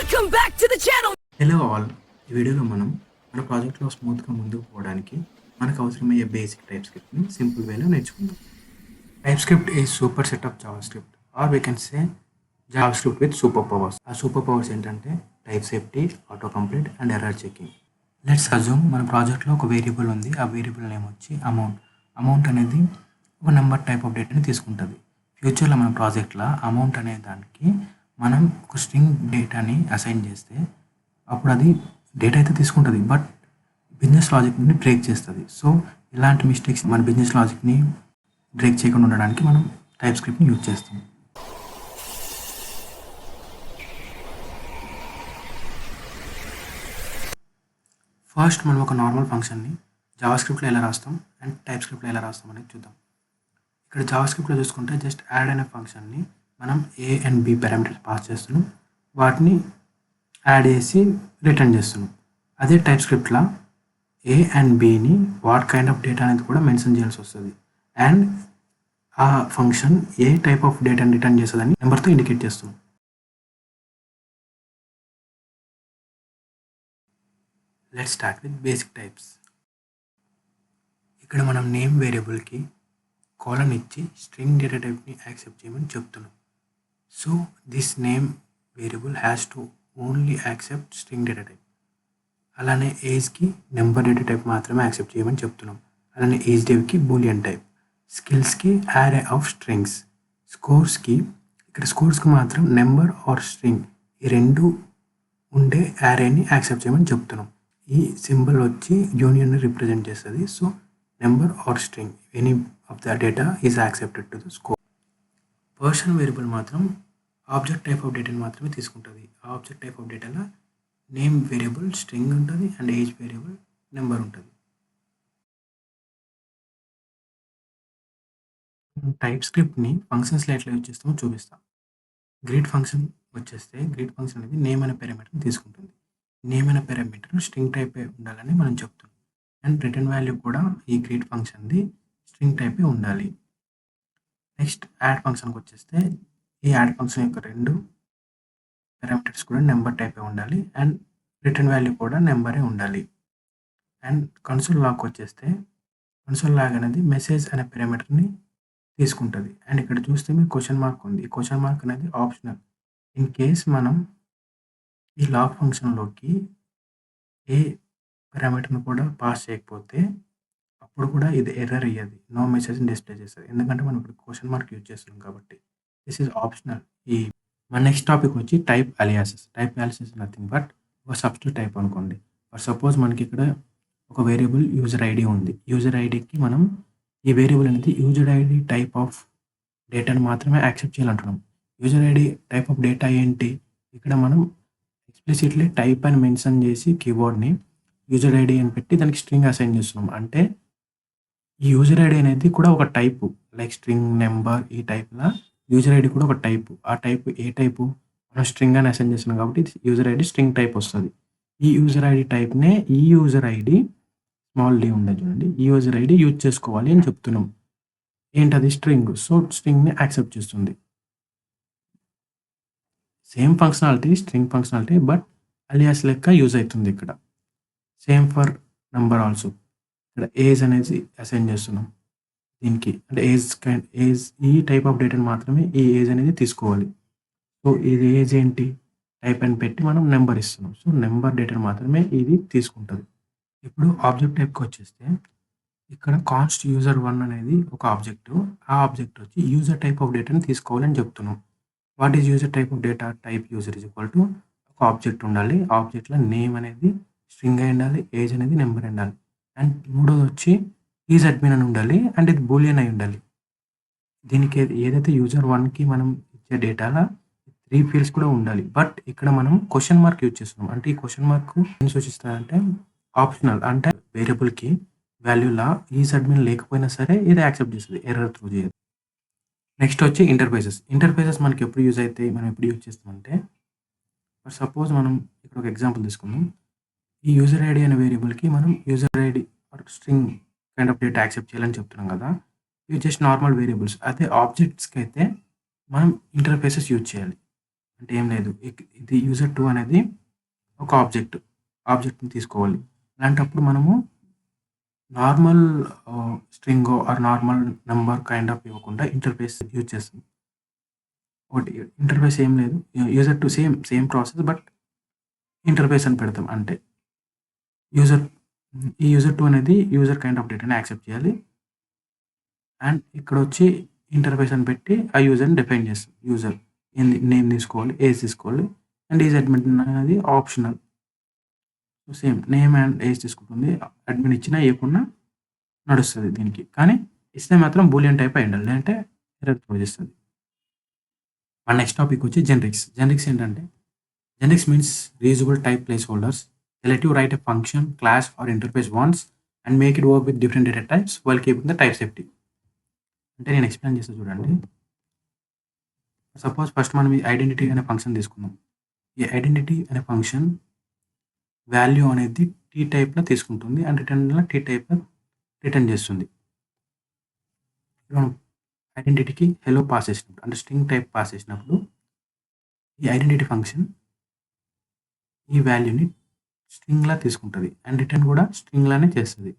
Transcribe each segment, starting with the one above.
Welcome back to the channel. Hello all. ఈ వీడియోలో మనం మన ప్రాజెక్ట్లో స్మూత్గా ముందుకు పోవడానికి మనకు అవసరమయ్యే బేసిక్ టైప్ స్క్రిప్ట్ని సింపుల్ వేలో నేర్చుకుందాం. Type script is super set of Java script or we can say Java script with super powers. ఆ సూపర్ పవర్స్ ఏంటంటే type safety, auto complete and error checking. Let's assume మన ప్రాజెక్ట్లో ఒక variable ఉంది. ఆ variable name వచ్చి amount. Amount అనేది ఒక నెంబర్ టైప్ ఆఫ్ డేటాని తీసుకుంటుంది. ఫ్యూచర్లో మన ప్రాజెక్ట్లో అమౌంట్ అనే దానికి మనం ఒక స్ట్రింగ్ డేటాని అసైన్ చేస్తే అప్పుడు అది డేటా అయితే తీసుకుంటుంది, బట్ బిజినెస్ లాజిక్ని బ్రేక్ చేస్తుంది. సో ఇలాంటి మిస్టేక్స్ మన బిజినెస్ లాజిక్ని బ్రేక్ చేయకుండా ఉండడానికి మనం టైప్ స్క్రిప్ట్ని యూజ్ చేస్తాం. ఫస్ట్ మనం ఒక నార్మల్ ఫంక్షన్ని జావా స్క్రిప్ట్లో ఎలా రాస్తాం అండ్ టైప్ స్క్రిప్ట్లో ఎలా రాస్తాం అనేది చూద్దాం. ఇక్కడ జావా స్క్రిప్ట్లో చూసుకుంటే జస్ట్ యాడ్ అనే ఫంక్షన్ని మనం A and B parameters pass చేస్తున్నాం, వాటిని యాడ్ చేసి రిటర్న్ చేస్తున్నాం. అదే టైప్ స్క్రిప్ట్లో ఏ అండ్ బిని వాట్ కైండ్ ఆఫ్ డేటా అనేది కూడా మెన్షన్ చేయాల్సి వస్తుంది. అండ్ ఆ ఫంక్షన్ ఏ టైప్ ఆఫ్ డేటాని రిటర్న్ చేస్తుందని నెంబర్తో ఇండికేట్ చేస్తున్నాం. Let's start with basic types. ఇక్కడ మనం నేమ్ వేరియబుల్కి కాలన్ ఇచ్చి స్ట్రింగ్ డేటా టైప్ని యాక్సెప్ట్ చేయమని చెప్తున్నాం. So this name variable has to only accept string data type. అలానే ఏజ్కి నెంబర్ డేటా టైప్ మాత్రమే యాక్సెప్ట్ చేయమని చెప్తున్నాం. అలానే ఏజ్ డేవ్కి బూలియన్ టైప్. స్కిల్స్కి యారే ఆఫ్ స్ట్రింగ్స్. స్కోర్స్కి ఇక్కడ స్కోర్స్కి మాత్రం నెంబర్ ఆర్ స్ట్రింగ్ ఈ రెండు ఉండే యారేని యాక్సెప్ట్ చేయమని చెప్తున్నాం. ఈ సింబల్ వచ్చి యూనియన్ని రిప్రజెంట్ చేస్తుంది. So number or string any of the data is accepted to the score. Person variable మాత్రం ఆబ్జెక్ట్ టైప్ ఆఫ్ డేటాని మాత్రమే తీసుకుంటుంది. ఆ ఆబ్జెక్ట్ టైప్ ఆఫ్ డేటాలో నేమ్ వేరియబుల్ స్ట్రింగ్ ఉంటుంది అండ్ ఏజ్ వేరియబుల్ నెంబర్ ఉంటుంది. టైప్ స్క్రిప్ట్ని ఫంక్షన్స్లో ఎట్లా యూజ్ చేస్తామో చూపిస్తాం. గ్రీట్ ఫంక్షన్ వచ్చేస్తే గ్రీట్ ఫంక్షన్ అనేది నేమ్ అనే పారామీటర్ని తీసుకుంటుంది. నేమ్ అనే పారామీటర్ స్ట్రింగ్ టైప్ ఉండాలని మనం చెప్తున్నాం. అండ్ రిటర్న్ వాల్యూ కూడా ఈ గ్రీట్ ఫంక్షన్ది స్ట్రింగ్ టైపే ఉండాలి. నెక్స్ట్ యాడ్ ఫంక్షన్కి వచ్చేస్తే ఈ యాడ్ ఫంక్షన్ యొక్క రెండు పారామీటర్స్ కూడా నెంబర్ టైపే ఉండాలి అండ్ రిటర్న్ వాల్యూ కూడా నెంబరే ఉండాలి. అండ్ కన్సోల్ లాగ్ వచ్చేస్తే కన్సోల్ లాగ్ అనేది మెసేజ్ అనే పారామీటర్ని తీసుకుంటుంది. అండ్ ఇక్కడ చూస్తే మీకు క్వశ్చన్ మార్క్ ఉంది. ఈ క్వశ్చన్ మార్క్ అనేది ఆప్షనల్. ఇన్ కేస్ మనం ఈ లాగ్ ఫంక్షన్లోకి ఏ పారామీటర్ని కూడా పాస్ చేయకపోతే అప్పుడు కూడా ఇది ఎర్రర్ అయ్యేది, నో మెసేజ్ని డిస్ప్లే చేస్తుంది. ఎందుకంటే మనం ఇప్పుడు క్వశ్చన్ మార్క్ యూజ్ చేస్తున్నాం కాబట్టి. This is optional. మన నెక్స్ట్ టాపిక్ వచ్చి type aliases. Type aliases nothing but ఒక సబ్స్టిట్యూట్ టైప్ అనుకోండి. ఫర్ సపోజ్ మనకి ఇక్కడ ఒక వేరియబుల్ యూజర్ ఐడి ఉంది. యూజర్ ఐడికి మనం ఈ వేరియబుల్ అనేది యూజర్ ఐడి టైప్ ఆఫ్ డేటాను మాత్రమే యాక్సెప్ట్ చేయాలంటున్నాం. User ID type of data ఏంటి? ఇక్కడ మనం ఎక్స్ప్లిసిట్లీ టైప్ అని మెన్షన్ చేసి కీబోర్డ్ని యూజర్ ఐడి అని పెట్టి దానికి స్ట్రింగ్ అసైన్ చేస్తున్నాం. అంటే ఈ యూజర్ ఐడి అనేది కూడా ఒక టైపు, లైక్ స్ట్రింగ్, నెంబర్, ఈ టైప్లా యూజర్ ఐడి కూడా ఒక టైపు. ఆ టైపు ఏ టైపు? మనం స్ట్రింగ్ అని అసైన్ చేస్తున్నాం కాబట్టి యూజర్ ఐడి స్ట్రింగ్ టైప్ వస్తుంది. ఈ యూజర్ ఐడి టైప్నే ఈ యూజర్ ఐడి స్మాల్ డి ఉండదు చూడండి, ఈ యూజర్ ఐడి యూజ్ చేసుకోవాలి అని చెప్తున్నాం. ఏంటది? స్ట్రింగ్. సో స్ట్రింగ్ని యాక్సెప్ట్ చేస్తుంది. Same functionality, string functionality, but alias లెక్క యూజ్ అవుతుంది ఇక్కడ. Same for number also. ఇక్కడ ఏజ్ అనేది అసైన్ చేస్తున్నాం దీనికి, అంటే ఏజ్ ఈ టైప్ ఆఫ్ డేటాని మాత్రమే ఈ ఏజ్ అనేది తీసుకోవాలి. సో ఇది ఏజ్ ఏంటి? టైప్ అని పెట్టి మనం నెంబర్ ఇస్తున్నాం. సో నెంబర్ డేటాని మాత్రమే ఇది తీసుకుంటుంది. ఇప్పుడు ఆబ్జెక్ట్ టైప్కి వచ్చేస్తే ఇక్కడ కాన్స్ట్ యూజర్ 1 అనేది ఒక ఆబ్జెక్ట్. ఆ ఆబ్జెక్ట్ వచ్చి యూజర్ టైప్ ఆఫ్ డేటాని తీసుకోవాలని చెప్తున్నాం. What is user type of data? Type user is equal to ఒక ఆబ్జెక్ట్ ఉండాలి. ఆబ్జెక్ట్లో నేమ్ అనేది స్ట్రింగ్ అయి ఉండాలి, ఏజ్ అనేది నెంబర్ ఉండాలి. అండ్ మూడోది వచ్చి ఈజ్ అడ్మిన్ అని ఉండాలి అండ్ ఇది బూలియన్ అయి ఉండాలి. దీనికి ఏదైతే యూజర్ 1కి మనం ఇచ్చే డేటాలో 3 ఫీల్డ్స్ కూడా ఉండాలి. బట్ ఇక్కడ మనం క్వశ్చన్ మార్క్ యూజ్ చేస్తున్నాం. అంటే ఈ క్వశ్చన్ మార్క్ ఏం సూచిస్తారంటే ఆప్షనల్. అంటే వేరియబుల్కి వాల్యూలా ఈజ్ అడ్మిన్ లేకపోయినా సరే ఇది యాక్సెప్ట్ చేస్తుంది, ఎర్రర్ త్రూ చేయదు. నెక్స్ట్ వచ్చి ఇంటర్ఫేసెస్. ఇంటర్ఫేసెస్ మనకి ఎప్పుడు యూజ్ అవుతాయి, మనం ఎప్పుడు యూజ్ చేస్తామంటే ఫర్ సపోజ్ మనం ఇక్కడ ఒక ఎగ్జాంపుల్ తీసుకుందాం. ఈ యూజర్ ఐడి అనే వేరియబుల్కి మనం user ID are string kind of data accept చేయాలని చెప్తున్నాం కదా. ఇవి జస్ట్ నార్మల్ వేరియబుల్స్. అదే ఆబ్జెక్ట్స్కి అయితే మనం ఇంటర్ఫేసెస్ యూజ్ చేయాలి. అంటే ఏం లేదు. ఇది యూజర్2 అనేది ఒక ఆబ్జెక్ట్‌ని తీసుకోవాలి. అలాంటప్పుడు మనము నార్మల్ స్ట్రింగో or normal number kind of ఇవ్వకుండా ఇంటర్ఫేస్ యూజ్ చేస్తాం. ఒకటి ఇంటర్ఫేస్ ఏం లేదు. User two same process but interface అని పెడతాం. అంటే యూజర్ ఈ యూజర్2 అనేది యూజర్ కైండ్ ఆఫ్ డేటాని యాక్సెప్ట్ చేయాలి. అండ్ ఇక్కడొచ్చి ఇంటర్ఫేస్ అని పెట్టి ఆ యూజర్‌ని డిఫైన్ చేస్తాం. యూజర్ నేమ్ తీసుకోవాలి, ఏజ్ తీసుకోవాలి. అండ్ ఏజ్ అడ్మిన్ అనేది optional. Same name and age తీసుకుంటుంది. అడ్మిన్ ఇచ్చినా ఇవ్వకున్నా నడుస్తది దీనికి. కానీ ఇస్తే మాత్రం బూలియన్ టైప్ అయి ఉండాలి. లేదంటే ఎర్రర్ త్రో చేస్తది. మన నెక్స్ట్ టాపిక్ వచ్చి జెనరిక్స్. జెనరిక్స్ ఏంటంటే generics means reusable type place holders. They let you write a function, class or interface once and make it work with different data types while keeping the type safety. అంటే నేను explain చేస్తా చూడండి. Suppose first మనం ఈ identity అనే function తీసుకుందాం. ఈ identity అనే ఫంక్షన్ వాల్యూ అనేది టీ టైప్‌లో తీసుకుంటుంది అండ్ రిటర్న్‌లో టీ టైప్‌లో రిటర్న్ చేస్తుంది. మనం ఐడెంటిటీకి హెలో పాస్ చేసినప్పుడు అంటే స్ట్రింగ్ టైప్ పాస్ చేసినప్పుడు ఈ ఐడెంటిటీ ఫంక్షన్ ఈ వాల్యూని స్ట్రింగ్‌లా తీసుకుంటది. అండ్ రిటర్న్ కూడా స్ట్రింగ్‌లానే చేస్తది.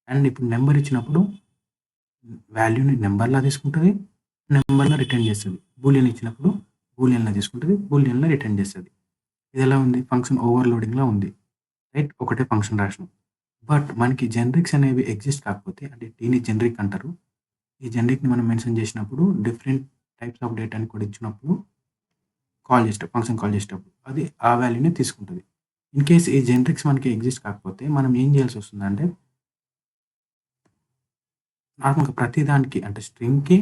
అండ్ ఇప్పుడు నంబర్ ఇచ్చినప్పుడు వాల్యూని నంబర్‌లా తీసుకుంటది. నంబర్‌లా రిటర్న్ చేస్తది. బూలియన్ ఇచ్చినప్పుడు బూలియన్‌లా తీసుకుంటది. బూలియన్‌లా రిటర్న్ చేస్తది. ఇదెలా ఉంది? ఫంక్షన్ ఓవర్‌లోడింగ్‌లా ఉంది. రైట్? ఒకటే ఫంక్షన్ రాసినాం. బట్ మనకి జనరిక్స్ అనేవి ఎగ్జిస్ట్ కాకపోతే అంటే దీన్ని జనరిక్ అంటారు. ఈ జనరిక్‌ని మనం మెన్షన్ చేసినప్పుడు డిఫరెంట్ టైప్స్ ఆఫ్ డేటాని కూడా ఇచ్చినప్పుడు ఫంక్షన్ కాల్ చేసేటప్పుడు అది ఆ వాల్యూని తీసుకుంటది. ఇన్ కేస్ ఈ జనరిక్స్ మనకి ఎగ్జిస్ట్ కాకపోతే మనం ఏం చేయాల్సొస్తుందంటే నార్మల్‌గా ప్రతి దానికి అంటే స్ట్రింగ్‌కి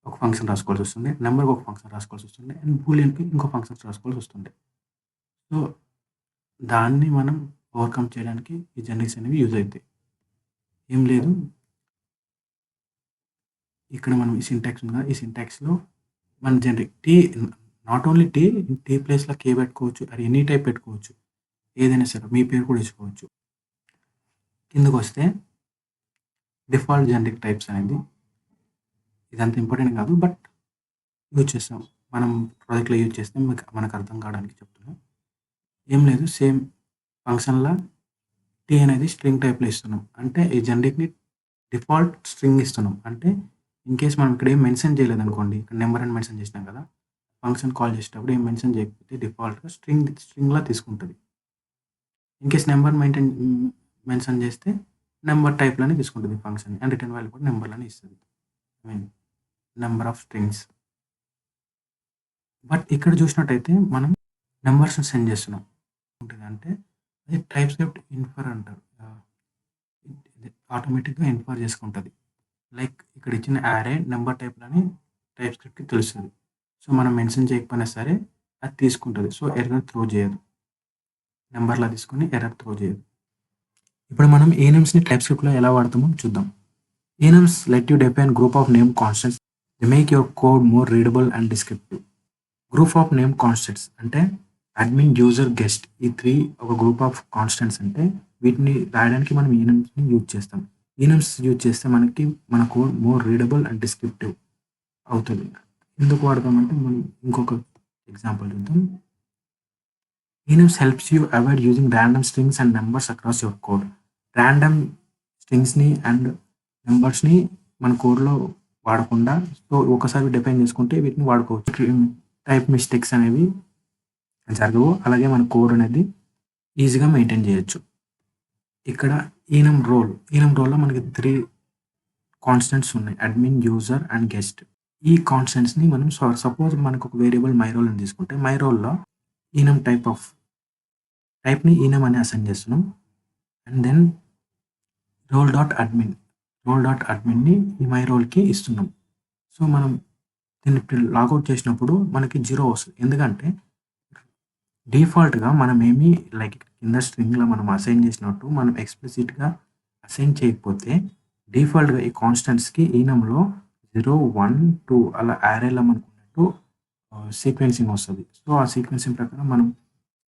ఒక ఫంక్షన్ రాసుకోవాల్సొస్తుంది. నంబర్‌కి ఒక ఫంక్షన్ రాసుకోవాల్సొస్తుంది. అండ్ బూలియన్‌కి ఇంకో ఫంక్షన్స్ రాసుకోవాల్సొస్తుంది. సో, దాన్ని మనం ఓవర్‌కమ్ చేయడానికి ఈ జనరిక్స్ అనేవి యూజ్ అయితాయి. ఏం లేదు. ఇక్కడ మనం ఈ సింటాక్స్ ఉంది కదా! ఈ సింటాక్స్‌లో మన జనరిక్ నాట్ ఓన్లీ టీ ప్లేస్‌లో కే పెట్టుకోవచ్చు. ఆర్ ఎనీ టైప్ పెట్టుకోవచ్చు. ఏదైనా సరే మీ పేరు కూడా ఇచ్చుకోవచ్చు. కిందకొస్తే డిఫాల్ట్ జనరిక్ టైప్స్ అనేది ఇదంత ఇంపార్టెంట్ కాదు. బట్ యూజ్ చేస్తాం. మనం ప్రాజెక్ట్‌లో యూజ్ చేస్తే మనకు అర్థం కావడానికి చెప్తున్నా. ఏం లేదు సేమ్ ఫంక్షన్‌లా టీ అనేది స్ట్రింగ్ టైప్‌లో ఇస్తున్నాం. అంటే ఈ జనరిక్‌ని డిఫాల్ట్ స్ట్రింగ్ ఇస్తున్నాం. అంటే ఇన్ కేస్ మనం ఇక్కడ ఏం మెన్షన్ చేయలేదనుకోండి. ఇక్కడ నంబర్ అని మెన్షన్ చేసినాం కదా! ఫంక్షన్ కాల్ చేసేటప్పుడు ఏం మెన్షన్ చేయకపోతే డిఫాల్ట్‌గా స్ట్రింగ్‌లా తీసుకుంటది. ఇన్ కేస్ నంబర్ మెన్షన్ చేస్తే నంబర్ టైప్‌లోనే తీసుకుంటది ఫంక్షన్. అండ్ రిటర్న్ వాల్యూ కూడా నంబర్‌లోనే ఇస్తది. I mean number of strings. But ఇక్కడ చూసినట్టయితే మనం నంబర్స్‌ని సెండ్ చేస్తున్నాం. ఉంటదంటే అది టైప్‌స్క్రిప్ట్ ఇన్ఫర్ అంటారు. ఇది ఆటోమేటిక్‌గా ఇన్ఫర్ చేసుకుంటది. లైక్ ఇక్కడ ఇచ్చిన యారే నంబర్ టైప్‌లని టైప్‌స్క్రిప్ట్‌కి తెలుస్తది. సో, మనం మెన్షన్ చేయకపోయినా సరే అది తీసుకుంటది. సో, ఎర్రర్ త్రో చేయదు. నంబర్‌లా తీసుకొని ఎర్రర్ త్రో చేయదు. ఇప్పుడు మనం ఏనమ్స్‌ని టైప్‌స్క్రిప్ట్‌లో ఎలా వాడతామో చూద్దాం. Enums let you define group of name constants. They make your code more readable and descriptive. Group of name constants అంటే అడ్మిన్, యూజర్, గెస్ట్ ఈ 3 ఒక గ్రూప్ ఆఫ్ కాన్స్టెంట్స్ అంటే వీటిని రాయడానికి మనం ఈనమ్స్‌ని యూజ్ చేస్తాం. ఈనమ్స్ యూజ్ చేస్తే మన code more readable and descriptive అవుతది. ఎందుకు వాడతామంటే మనం ఇంకొక ఎగ్జాంపుల్ చూద్దాం. Enums helps you avoid using random strings and numbers across your code. Random స్ట్రింగ్స్‌ని అండ్ నంబర్స్‌ని మన కోడ్‌లో వాడకుండా సో, ఒకసారి డిఫైన్ చేసుకుంటే వీటిని వాడుకోవచ్చు. టైప్ మిస్టేక్స్ అనేవి జరగవు. అలాగే మన కోడ్ అనేది ఈజీగా మెయింటైన్ చేయొచ్చు. ఇక్కడ ఈనమ్ రోల్‌లో మనకి 3 కాన్స్టెంట్స్ ఉన్నాయి. Admin, user and guest. ఈ కాన్స్టెంట్స్‌ని మనం సపోజ్ మనకు ఒక వేరియబుల్ మై రోల్ అని తీసుకుంటే మై రోల్‌లో ఈనమ్ టైప్‌ని ఈనమ్ అని అసైన్ చేస్తున్నాం. అండ్ దెన్ రోల్ డాట్ అడ్మిన్‌ని ఈ మై రోల్‌కి ఇస్తున్నాం. సో, మనం దీన్ని లాగౌట్ చేసినప్పుడు మనకి 0 వస్తది. ఎందుకంటే డిఫాల్ట్‌గా మనమేమి లైక్ కింద స్ట్రింగ్‌లో మనం అసైన్ చేసినట్టు మనం ఎక్స్‌ప్లిసిట్‌గా అసైన్ చేయకపోతే డిఫాల్ట్‌గా ఈ కాన్స్టెంట్స్‌కి ఈనమ్‌లో 0, 1, 2 అలా యారేలో మనకున్నట్టు సీక్వెన్సింగ్ వస్తది. సో, ఆ సీక్వెన్సింగ్ ప్రకారం మనం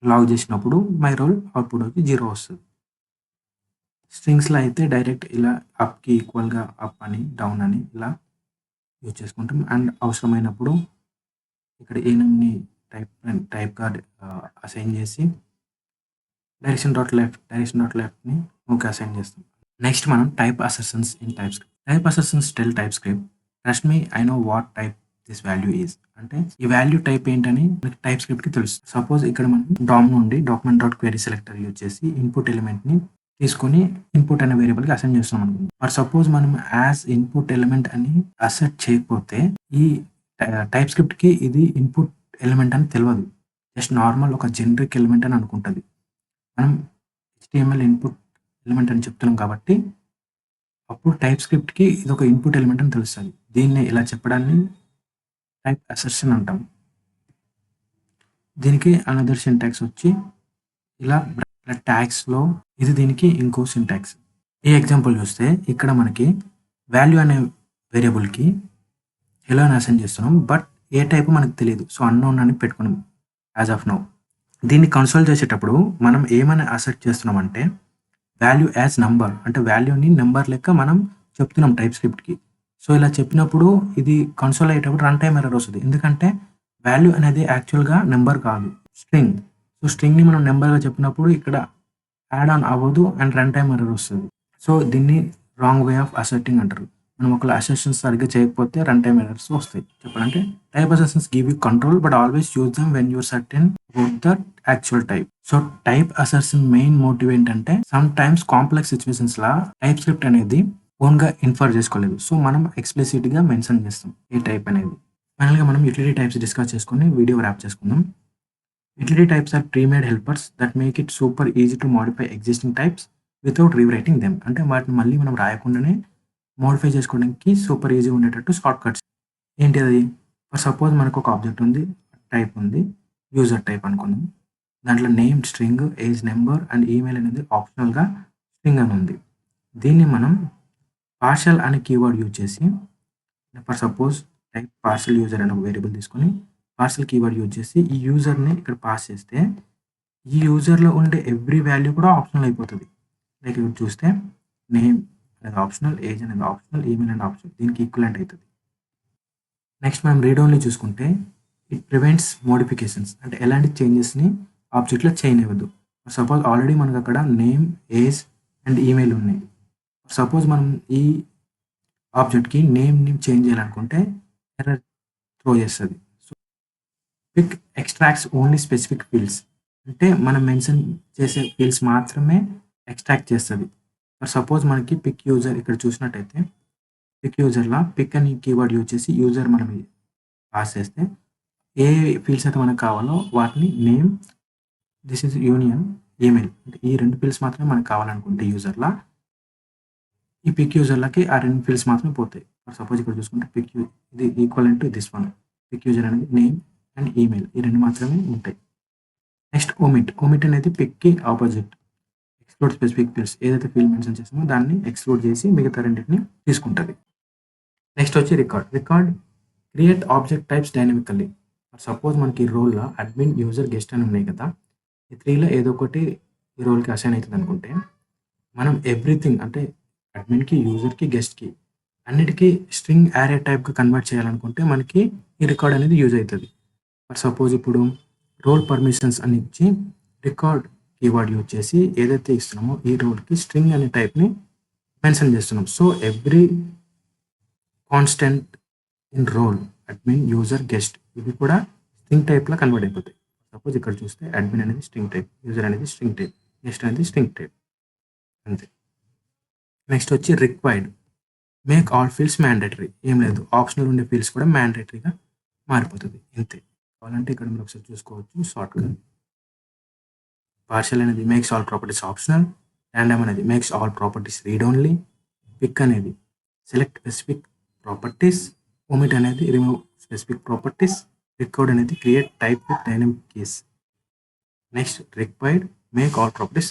లాగ్ చేసినప్పుడు మై రోల్ అవుట్‌పుట్ వచ్చి 0 వస్తది. స్ట్రింగ్స్‌లో అయితే డైరెక్ట్ ఇలా అప్‌కి ఈక్వల్‌గా అప్ అని, డౌన్ అని ఇలా యూజ్ చేసుకుంటాం. అండ్ అవసరమైనప్పుడు ఇక్కడ ఏనమ్ని టైప్గా అసైన్ చేసి డైరెక్షన్ డాట్ లెఫ్ట్ని ఓకే అసైన్ చేస్తాం. నెక్స్ట్ మనం type అసెషన్స్ in type script. Type అసెషన్స్ tell type script trust me I know what type this value is. అంటే ఈ వాల్యూ టైప్ ఏంటని మనకి టైప్ స్క్రిప్ట్కి తెలుసు. సపోజ్ ఇక్కడ మనం డామ్ నుండి document dot query selector use చేసి ఇన్పుట్ ఎలిమెంట్ని తీసుకొని ఇన్పుట్ అనే వేరియబుల్కి అసైన్ చేస్తాం అనుకుందాం. బట్ సపోజ్ మనం యాజ్ ఇన్పుట్ ఎలిమెంట్ అని అసెట్ చేయకపోతే ఈ టైప్ స్క్రిప్ట్కి ఇది ఇన్పుట్ ఎలిమెంట్ అని తెలియదు. జస్ట్ నార్మల్ ఒక జనరిక్ ఎలిమెంట్ అని అనుకుంటుంది. మనం HTML ఇన్పుట్ ఎలిమెంట్ అని చెప్తున్నాం కాబట్టి అప్పుడు టైప్ స్క్రిప్ట్కి ఇది ఒక ఇన్పుట్ ఎలిమెంట్ అని తెలుస్తుంది. దీన్ని ఇలా చెప్పడాన్ని టైప్ అసెర్షన్ అంటాం. దీనికి అనదర్ సింటాక్స్ వచ్చి ఇలా ట్యాగ్స్లో ఇది దీనికి ఇంకో సింటాక్స్. ఈ ఎగ్జాంపుల్ చూస్తే ఇక్కడ మనకి వాల్యూ అనే వేరియబుల్కి హెలో అని అసైన్ చేస్తున్నాం. బట్ ఏ టైప్ మనకు తెలియదు. సో అన్నోన్ అని పెట్టుకున్నాం యాజ్ ఆఫ్ నౌ. దీన్ని కన్సోల్ చేసేటప్పుడు మనం ఏమైనా అసెట్ చేస్తున్నామంటే వాల్యూ యాజ్ నంబర్, అంటే వాల్యూని నెంబర్ లెక్క మనం చెప్తున్నాం టైప్ స్క్రిప్ట్కి. సో ఇలా చెప్పినప్పుడు ఇది కన్సోల్ అయ్యేటప్పుడు రన్ టైం ఎర్రర్ వస్తుంది. ఎందుకంటే వాల్యూ అనేది యాక్చువల్గా నెంబర్ కాదు, స్ట్రింగ్. సో స్ట్రింగ్ని మనం నెంబర్గా చెప్పినప్పుడు ఇక్కడ యాడ్ ఆన్ అవ్వదు అండ్ రన్ టైం ఎర్రర్ వస్తుంది. సో దీన్ని రాంగ్ వే ఆఫ్ అసెట్టింగ్ అంటారు. మనం ఒకవేళ అసెషన్స్ సరిగ్గా చేయకపోతే రన్ టైం ఎర్రర్స్ వస్తాయి. చెప్పాలంటే type assertions give you control but always use them when you're certain about the actual type. So type assertion main motive ఏంటంటే సమ్ టైమ్స్ కాంప్లెక్స్ సిచ్యువేషన్స్ లా TypeScript అనేది ఓన్ గా infer చేసుకోలేదు. సో మనం explicit గా మెన్షన్ చేస్తాం ఏ టైప్ అనేది. ఫైనల్ గా మనం యూటిలిటీ టైప్స్ డిస్కస్ చేసుకుని వీడియో ర్యాప్ చేసుకుందాం. Utility types are pre-made helpers that make it super easy to modify existing types without rewriting them. అంటే వాటిని మళ్ళీ మనం రాయకుండానే మోడిఫై చేసుకోవడానికి సూపర్ ఈజీ ఉండేటట్టు షార్ట్ కట్స్. ఏంటి అది? ఫర్ సపోజ్ మనకు ఒక ఆబ్జెక్ట్ ఉంది, టైప్ ఉంది, యూజర్ టైప్ అనుకుందాం. దాంట్లో name string, age number and email అనేది ఆప్షనల్గా స్ట్రింగ్ అని ఉంది. దీన్ని మనం పార్షల్ అనే కీవర్డ్ యూజ్ చేసి for suppose type partial user అనే ఒక వేరియబుల్ తీసుకొని పార్సల్ కీవర్డ్ యూజ్ చేసి ఈ యూజర్ని ఇక్కడ పాస్ చేస్తే ఈ యూజర్లో ఉండే ఎవ్రీ వాల్యూ కూడా ఆప్షనల్ అయిపోతుంది. లైక్ ఇక్కడ చూస్తే నేమ్ అనేది ఆప్షనల్, ఏజ్ అనేది ఆప్షనల్, ఈమెయిల్ అనేది ఆప్షనల్, దీనికి ఈక్వలెంట్ అవుతుంది. నెక్స్ట్ మనం రీడ్ ఓన్లీ చూసుకుంటే ఇట్ ప్రివెంట్స్ మోడిఫికేషన్స్, అంటే ఎలాంటి చేంజెస్ని ఆబ్జెక్ట్లో చేయనివ్వద్దు. సపోజ్ ఆల్రెడీ మనకు అక్కడ నేమ్, ఏజ్ అండ్ ఈమెయిల్ ఉన్నాయి. సపోజ్ మనం ఈ ఆబ్జెక్ట్కి నేమ్ని చేంజ్ చేయాలనుకుంటే ఎర్రర్ త్రో చేస్తుంది. Pick extracts only specific fields, అంటే మనం మెన్షన్ చేసే ఫీల్డ్స్ మాత్రమే ఎక్స్ట్రాక్ట్ చేస్తుంది. ఫర్ సపోజ్ మనకి పిక్ యూజర్ ఇక్కడ చూసినట్టయితే పిక్ యూజర్లో పిక్ అని కీవర్డ్ యూజ్ చేసి యూజర్ మనం పాస్ చేస్తే ఏ ఫీల్డ్స్ అయితే మనకు కావాలో వాటిని name, this is union, email, అంటే ఈ రెండు ఫీల్డ్స్ మాత్రమే మనకు కావాలనుకుంటే యూజర్లా ఈ పిక్ యూజర్లకి ఆ రెండు ఫీల్డ్స్ మాత్రమే పోతాయి. ఫర్ సపోజ్ ఇక్కడ చూసుకుంటే పిక్ ఇది equal to this one, pick user అనేది నేమ్ అండ్ ఈమెయిల్, ఈ రెండు మాత్రమే ఉంటాయి. నెక్స్ట్ ఒమిట్ అనేది పిక్కి ఆపోజిట్, ఎక్స్క్లూడ్ స్పెసిఫిక్ ఫీల్డ్స్, ఏదైతే ఫీల్డ్ మెన్షన్ చేస్తామో దాన్ని ఎక్స్క్లూడ్ చేసి మిగతా రెండింటిని తీసుకుంటుంది. నెక్స్ట్ వచ్చి record create object types dynamically. Suppose మనకి రోల్లో అడ్మిన్, యూజర్, గెస్ట్ అని ఉన్నాయి కదా, ఈ త్రీలో ఏదో ఒకటి ఈ రోల్కి అసైన్ అవుతుంది అనుకుంటే మనం ఎవ్రీథింగ్ అంటే అడ్మిన్కి, యూజర్కి, గెస్ట్కి అన్నిటికీ స్ట్రింగ్ యారే టైప్గా కన్వర్ట్ చేయాలనుకుంటే మనకి ఈ రికార్డ్ అనేది యూజ్ అవుతుంది. ఫర్ సపోజ్ ఇప్పుడు రోల్ పర్మిషన్స్ అని ఇచ్చి రికార్డ్ కీవర్డ్ యూజ్ చేసి ఏదైతే ఇస్తున్నామో ఈ రోల్కి స్ట్రింగ్ అనే టైప్ని మెన్షన్ చేస్తున్నాం. So every constant in role admin, user, guest ఇవి కూడా స్ట్రింగ్ టైప్లో కన్వర్ట్ అయిపోతాయి. సపోజ్ ఇక్కడ చూస్తే అడ్మిన్ అనేది స్ట్రింగ్ టైప్, యూజర్ అనేది స్ట్రింగ్ టైప్, గెస్ట్ అనేది స్ట్రింగ్ టైప్, అంతే. నెక్స్ట్ వచ్చి required make all fields mandatory. ఏం లేదు, ఆప్షనల్ ఉండే ఫీల్డ్స్ కూడా మ్యాండేటరీగా మారిపోతుంది, ఇంతే. కావాలంటే ఇక్కడ మీరు ఒకసారి చూసుకోవచ్చు షార్ట్గా. పార్షల్ అనేది makes all properties optional, random అనేది makes all properties read only, pick అనేది సెలెక్ట్ స్పెసిఫిక్ ప్రాపర్టీస్, ఒమిట్ అనేది రిమూవ్ స్పెసిఫిక్ ప్రాపర్టీస్, రికార్డ్ అనేది create type with dynamic keys. Next required make all properties